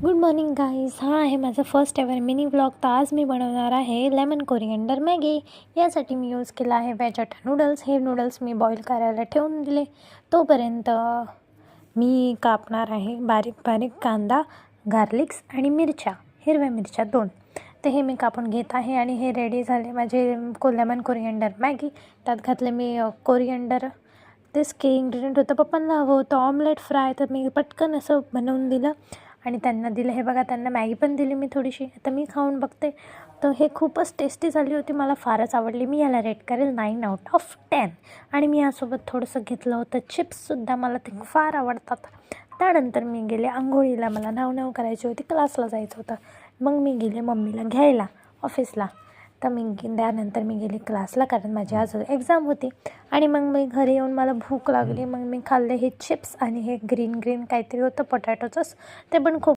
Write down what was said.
Good morning guys. हा आहे माझा फर्स्ट एवर मिनी व्लॉग. तर आज मी बनवणार आहे लेमन कोरिएंडर मॅगी. यासाठी मी यूज केला आहे वेजाटा नूडल्स. हे नूडल्स मी बॉईल करायला ठेवून दिले. तोपर्यंत मी कापणार आहे बारीक बारीक कांदा, गार्लिक्स आणि मिरच्या, हिरव्या मिरच्या 2. तर हे मी कापून घेत आहे आणि हे रेडी झाले माझे लेमन कोरिएंडर मॅगी. त्यात घातले मी कोरिएंडर. तेच की इन्ग्रेडियंट होतं. पप्पांना हवं होतं ऑमलेट फ्राय, तर मी पटकन असं बनवून दिलं आणि त्यांना दिलं. हे बघा, त्यांना मॅगी पण दिली मी थोडीशी. आता मी खाऊन बघते. तर हे खूपच टेस्टी झाली होती. मला फारच आवडली. मी याला रेट करेल 9/10. आणि मी यासोबत थोडंसं घेतलं होतं चिप्ससुद्धा. मला ते फार आवडतात. त्यानंतर मी गेले आंघोळीला. मला न्हाव करायची होती, क्लासला जायचं होतं. मग मी गेले मम्मीला घ्यायला ऑफिसला. तर त्यानंतर मी गेले क्लासला, कारण माझी आज एक्झाम होती. आणि मग मी घरी येऊन मला भूक लागली. मग मी खाल्ले हे चिप्स आणि हे ग्रीन काहीतरी होतं पोटॅटोचंच. ते पण खूप